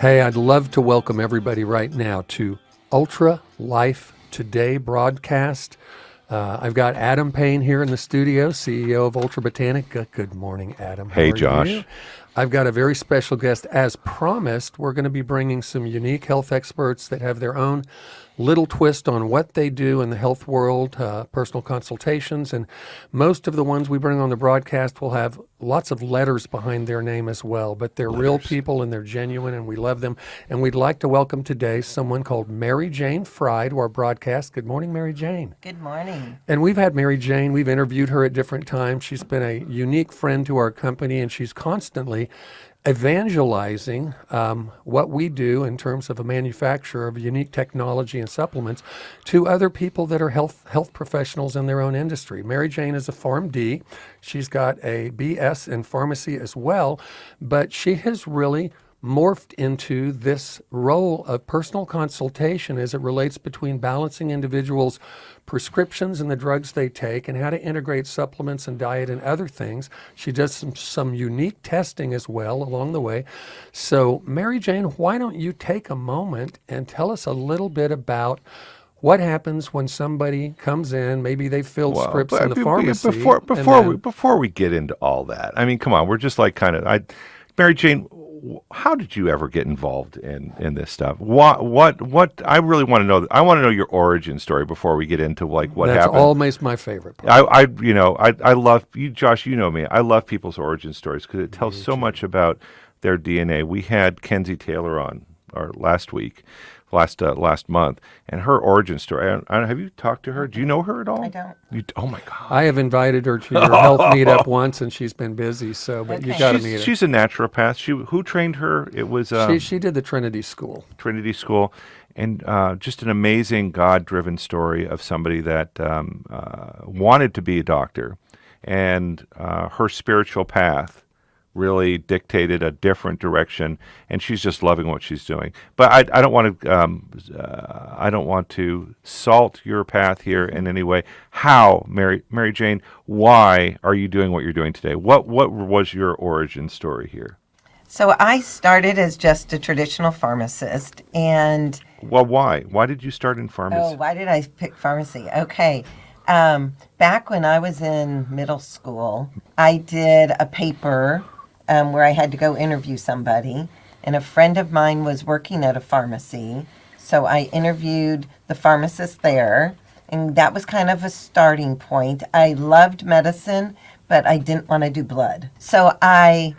Hey, I'd love to welcome everybody right now to Ultra Life Today broadcast. I've got Adam Payne here in the studio, CEO of Ultra Botanica. Good morning, Adam. How Hey, are Josh. you? I've got a very special guest. As promised, we're going to be bringing some unique health experts that have their own little twist on what they do in the health world, personal consultations. And most of the ones we bring on the broadcast will have lots of letters behind their name as well. But they're real people and they're genuine and we love them. And we'd like to welcome today someone called Mary Jane Fry to our broadcast. Good morning, Mary Jane. Good morning. And we've had Mary Jane, we've interviewed her at different times. She's been a unique friend to our company, and she's constantly evangelizing what we do in terms of a manufacturer of unique technology and supplements to other people that are health professionals in their own industry. Mary Jane is a PharmD. She's got a BS in pharmacy as well, but she has really morphed into this role of personal consultation as it relates between balancing individuals' prescriptions and the drugs they take and how to integrate supplements and diet and other things. She does some unique testing as well along the way. So, Mary Jane, why don't you take a moment and tell us a little bit about what happens when somebody comes in, maybe they filled scripts in the pharmacy. Before we get into all that, I mean, come on, we're just like Mary Jane, how did you ever get involved in this stuff? What I really want to know. I want to know your origin story before we get into like what happened. That's always my favorite part. I love you, Josh. You know me. I love people's origin stories because it tells so much about their DNA. We had Kenzie Taylor on last month, and her origin story. Have you talked to her? Do you know her at all? I don't. Oh my God! I have invited her to your health meetup once, and she's been busy. So, but you got to meet her. She's a naturopath. Who trained her? It was she did the Trinity School. And just an amazing God-driven story of somebody that wanted to be a doctor, and her spiritual path really dictated a different direction, and she's just loving what she's doing. But I don't want to salt your path here in any way. How, Mary Jane? Why are you doing what you're doing today? What was your origin story here? So I started as just a traditional pharmacist, and well, why? Why did you start in pharmacy? Oh, why did I pick pharmacy? Okay. Back when I was in middle school, I did a paper where I had to go interview somebody, and a friend of mine was working at a pharmacy, so I interviewed the pharmacist there, and that was kind of a starting point. I loved medicine, but I didn't want to do blood. So I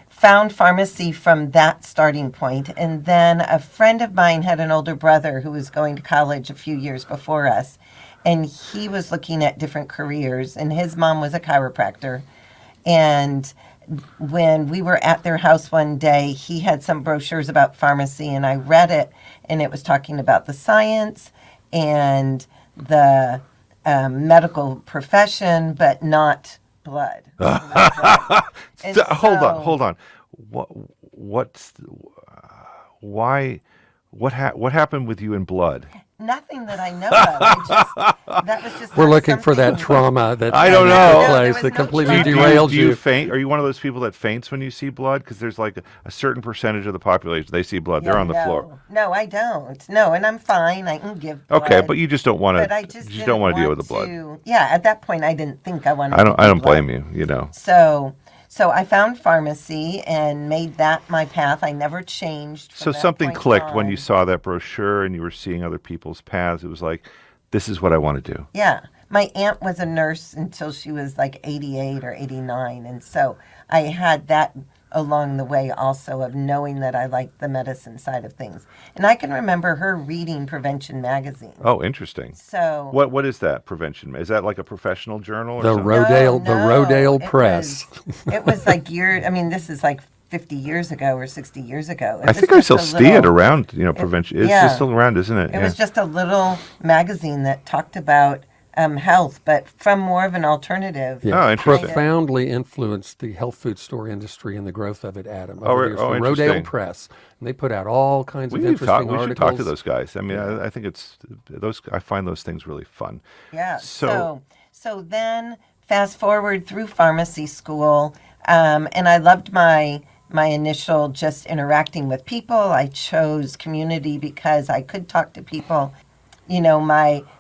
found pharmacy from that starting point, and then a friend of mine had an older brother who was going to college a few years before us, and he was looking at different careers, and his mom was a chiropractor, and when we were at their house one day, he had some brochures about pharmacy, and I read it, and it was talking about the science and the medical profession, but not blood. Hold on. What happened with you in blood? Nothing that I know of. That was just. We're looking for that trauma that I don't know. Place that completely derailed you. Do you faint? Are you one of those people that faints when you see blood? Because there's like a certain percentage of the population, they see blood, they're on the floor. No, I don't. No, and I'm fine. I can give blood. Okay, but you just don't want to. You don't want to deal with the blood. Yeah, at that point, I didn't think I wanted. I don't blame you. You know. So I found pharmacy and made that my path. I never changed. So something clicked when you saw that brochure and you were seeing other people's paths. It was like, this is what I want to do. Yeah. My aunt was a nurse until she was like 88 or 89. And so I had that along the way also of knowing that I liked the medicine side of things. And I can remember her reading Prevention magazine. Oh, interesting. So what is that, Prevention? Is that like a professional journal? Or the Rodale Press. It was like this is like 50 years ago or 60 years ago. I think I still see it around, Prevention. It's just still around, isn't it? It was just a little magazine that talked about health, but from more of an alternative. Yeah. Oh, interesting. Profoundly influenced the health food store industry and the growth of it, Adam. The Rodale Press. And they put out all kinds of interesting articles. We should talk to those guys. I mean, I think I find those things really fun. Yeah. So then fast forward through pharmacy school, and I loved my my initial just interacting with people. I chose community because I could talk to people.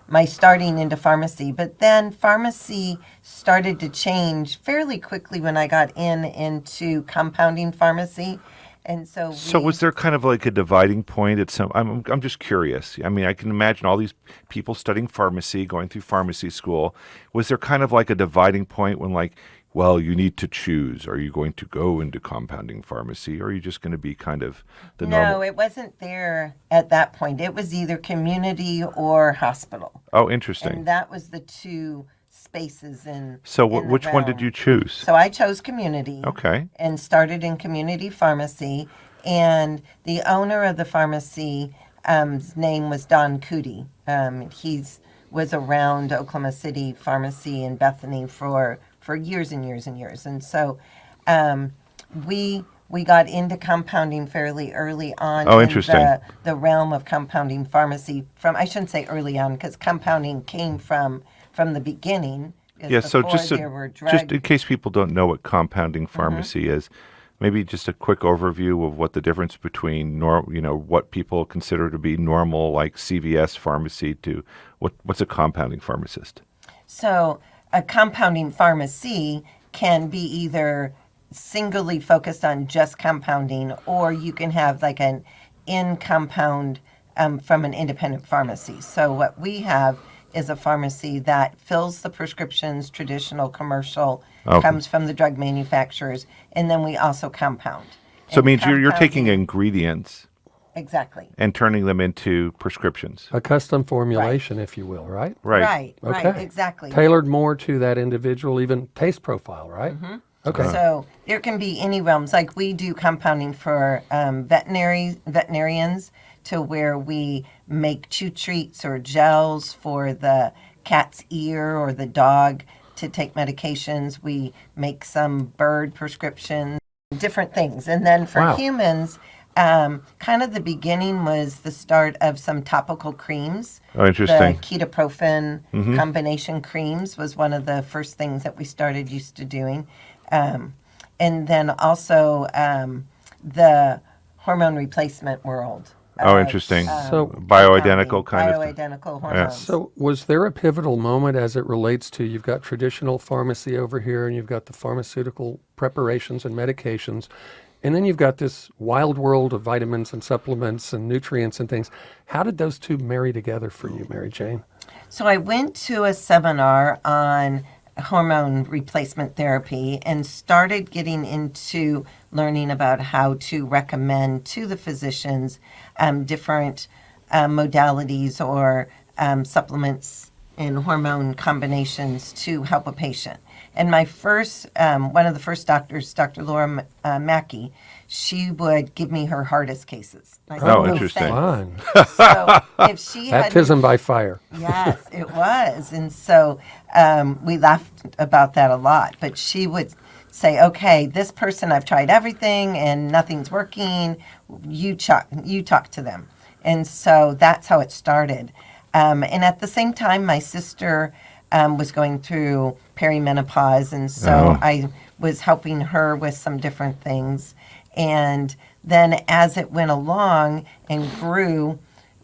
My starting into pharmacy, but then pharmacy started to change fairly quickly when I got into compounding pharmacy. And So was there kind of like a dividing point at some? I'm just curious. I mean, I can imagine all these people studying pharmacy, going through pharmacy school. Was there kind of like a dividing point when, like, well, you need to choose? Are you going to go into compounding pharmacy, or are you just going to be kind of the normal? No, it wasn't there at that point. It was either community or hospital. Oh, interesting. And that was the two spaces in So in the which one did realm. you choose? So I chose community. Okay. And started in community pharmacy. And the owner of the pharmacy, his name was Don Cootie. He's was around Oklahoma City Pharmacy in Bethany for years and years and years. And so we got into compounding fairly early on Oh, in interesting. the realm of compounding pharmacy. I shouldn't say early on because compounding came from the beginning. because Yeah, so before just there were just drug in case people don't know what compounding pharmacy is, maybe just a quick overview of what the difference between what people consider to be normal, like CVS pharmacy, to what's a compounding pharmacist. So a compounding pharmacy can be either singly focused on just compounding, or you can have like an in compound from an independent pharmacy. So what we have is a pharmacy that fills the prescriptions, traditional, commercial, Okay. comes from the drug manufacturers, and then we also compound. So it And means you're taking compounding- ingredients Exactly. and turning them into prescriptions. A custom formulation, if you will, right? Right. Right, Okay. exactly. Tailored more to that individual, even taste profile, right? Okay. So there can be any realms. Like we do compounding for veterinarians, to where we make chew treats or gels for the cat's ear or the dog to take medications. We make some bird prescriptions, different things. And then for Wow. humans, kind of the beginning was the start of some topical creams. Oh, interesting. The ketoprofen combination creams was one of the first things that we started used to doing. And then also the hormone replacement world. Oh, of, interesting. So- Bioidentical kind of. bioidentical hormones. So, was there a pivotal moment as it relates to you've got traditional pharmacy over here and you've got the pharmaceutical preparations and medications, and then you've got this wild world of vitamins and supplements and nutrients and things? How did those two marry together for you, Mary Jane? So I went to a seminar on hormone replacement therapy and started getting into learning about how to recommend to the physicians different modalities or supplements and hormone combinations to help a patient. And my first, one of the first doctors, Dr. Laura Mackey, she would give me her hardest cases. I said, Oh, "No, interesting. thanks." Fun. So if she had Baptism by fire. Yes, it was. And so we laughed about that a lot. But she would say, okay, this person, I've tried everything and nothing's working. You talk to them. And so that's how it started. And at the same time, my sister was going through perimenopause. And so Oh. I was helping her with some different things. And then as it went along and grew,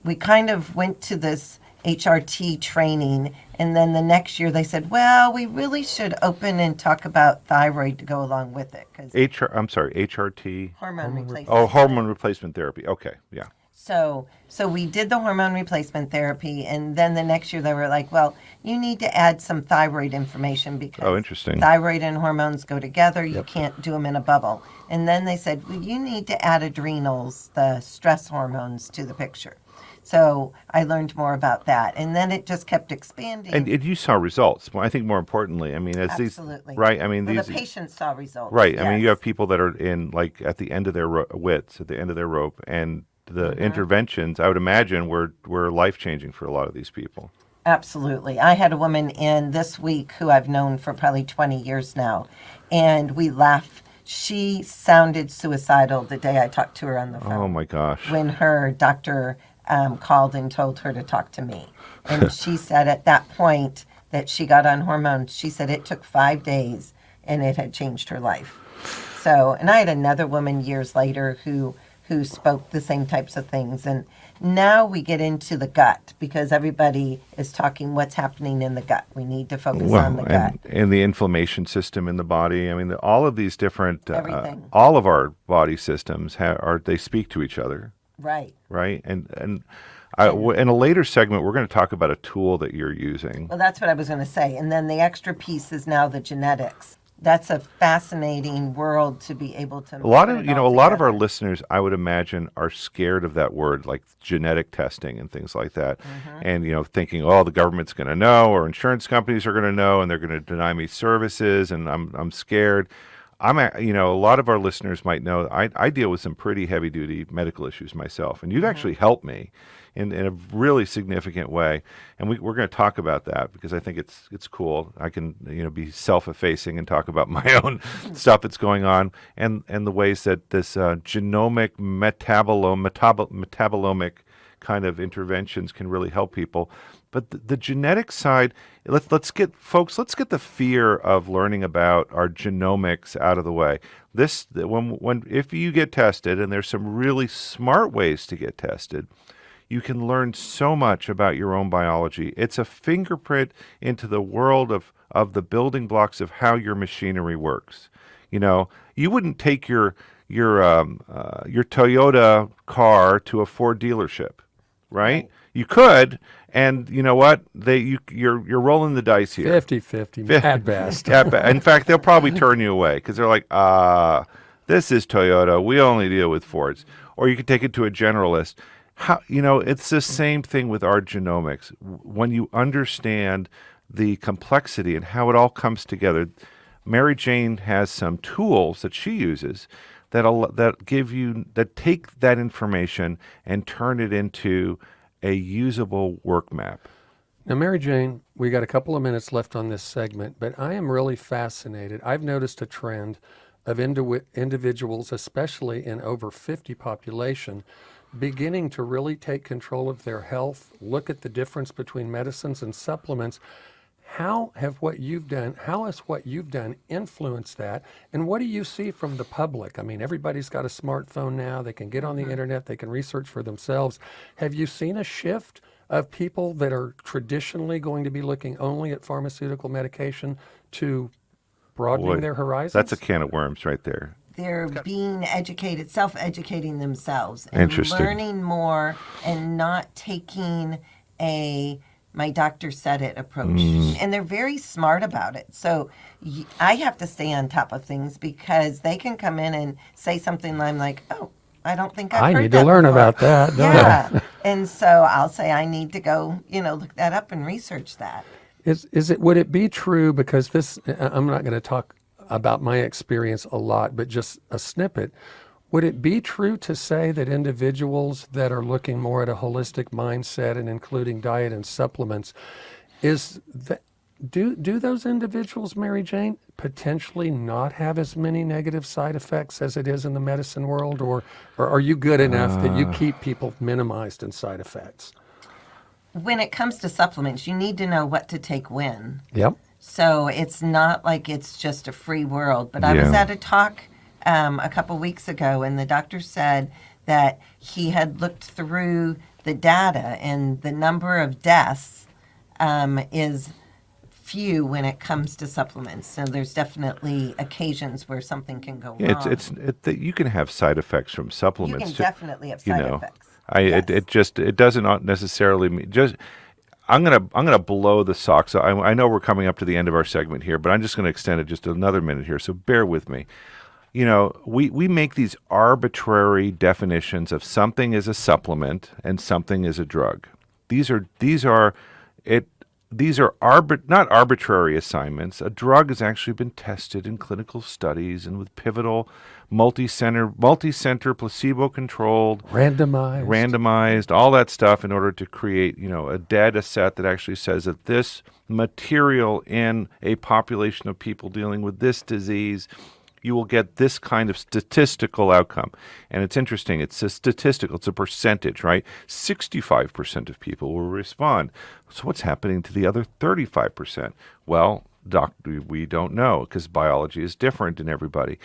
we kind of went to this HRT training, and then the next year they said, well, we really should open and talk about thyroid to go along with it, because HRT. hormone replacement. Oh, hormone replacement therapy. Okay, yeah. So we did the hormone replacement therapy, and then the next year they were like, well, you need to add some thyroid information because Oh, interesting. thyroid and hormones go together. You can't do them in a bubble. And then they said, well, you need to add adrenals, the stress hormones, to the picture. So I learned more about that, and then it just kept expanding. And you saw results. Well, I think more importantly, I mean, as Absolutely. these, right? I mean, Well, these, the patients saw results. right? I mean, you yes. have people that are in like at the end of their wits, at the end of their rope, and the interventions, I would imagine, were life changing for a lot of these people. Absolutely. I had a woman in this week who I've known for probably 20 years now, and we laugh. She sounded suicidal the day I talked to her on the phone. Oh my gosh! When her doctor called and told her to talk to me. And she said at that point that she got on hormones, she said it took 5 days and it had changed her life. So, and I had another woman years later who spoke the same types of things. And now we get into the gut because everybody is talking what's happening in the gut. We need to focus on the gut. And the inflammation system in the body. I mean, all of these different, Everything. all of our body systems they speak to each other. Right. Right. In a later segment, we're going to talk about a tool that you're using. Well, that's what I was going to say. And then the extra piece is now the genetics. That's a fascinating world to be able to. A lot of our listeners, I would imagine, are scared of that word, like genetic testing and things like that, and thinking, oh, the government's going to know, or insurance companies are going to know, and they're going to deny me services, and I'm scared. A lot of our listeners might know I deal with some pretty heavy duty medical issues myself, and you've actually helped me in a really significant way, and we're going to talk about that because I think it's cool. I can be self-effacing and talk about my own stuff that's going on, and the ways that this genomic metabolomic kind of interventions can really help people. But the genetic side, let's get the fear of learning about our genomics out of the way. If you get tested, and there's some really smart ways to get tested, you can learn so much about your own biology. It's a fingerprint into the world of the building blocks of how your machinery works. You wouldn't take your Toyota car to a Ford dealership, right? You could, and you know what? You're rolling the dice here. 50-50 at best. In fact, they'll probably turn you away because they're like, this is Toyota. We only deal with Fords. Or you could take it to a generalist. It's the same thing with our genomics. When you understand the complexity and how it all comes together, Mary Jane has some tools that she uses that take that information and turn it into a usable work map. Now, Mary Jane, we got a couple of minutes left on this segment, but I am really fascinated. I've noticed a trend of individuals, especially in over 50 population, beginning to really take control of their health, look at the difference between medicines and supplements. How has what you've done influenced that? And what do you see from the public? I mean, everybody's got a smartphone now. They can get on the internet. They can research for themselves. Have you seen a shift of people that are traditionally going to be looking only at pharmaceutical medication to broadening their horizons? That's a can of worms right there. They're being educated, self-educating themselves, and learning more, and not taking my doctor said it approach. And they're very smart about it. So I have to stay on top of things because they can come in and say something and I'm like, oh, I don't think I've heard that I need to learn before. about that. Yeah. And so I'll say I need to go, look that up and research that. Would it be true, because I'm not going to talk about my experience a lot, but just a snippet. Would it be true to say that individuals that are looking more at a holistic mindset and including diet and supplements, do those individuals, Mary Jane, potentially not have as many negative side effects as it is in the medicine world, or are you good enough that you keep people minimized in side effects? When it comes to supplements, you need to know what to take when. Yep. So it's not like it's just a free world. But I was at a talk a couple weeks ago, and the doctor said that he had looked through the data, and the number of deaths is few when it comes to supplements. So there's definitely occasions where something can go wrong. You can have side effects from supplements. You can definitely have side effects. It doesn't necessarily mean just. I'm gonna blow the socks. I know we're coming up to the end of our segment here, but I'm just going to extend it just another minute here. So bear with me. We make these arbitrary definitions of something as a supplement and something as a drug. These are not arbitrary assignments. A drug has actually been tested in clinical studies and with pivotal, multi-center, placebo-controlled, randomized, all that stuff in order to create, a data set that actually says that this material in a population of people dealing with this disease, you will get this kind of statistical outcome. And it's interesting. It's a statistical. It's a percentage, right? 65% of people will respond. So what's happening to the other 35%? Well, We don't know because biology is different in everybody.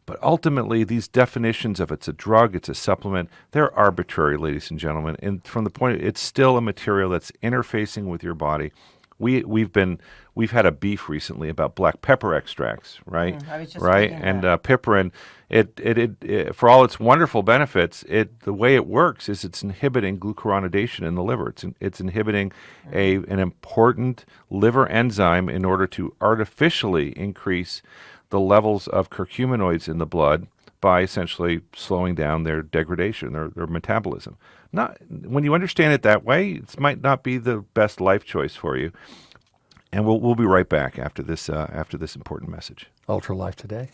But ultimately, these definitions of it's a drug, it's a supplement, they're arbitrary, ladies and gentlemen. And from the point, it's still a material that's interfacing with your body. We've had a beef recently about black pepper extracts, right? I was just right, reading and that. piperin. It for all its wonderful benefits, the way it works is it's inhibiting glucuronidation in the liver. It's inhibiting an important liver enzyme in order to artificially increase the levels of curcuminoids in the blood by essentially slowing down their degradation, their metabolism. Not when you understand it that way, it might not be the best life choice for you. And we'll be right back after this important message. Ultra Life Today.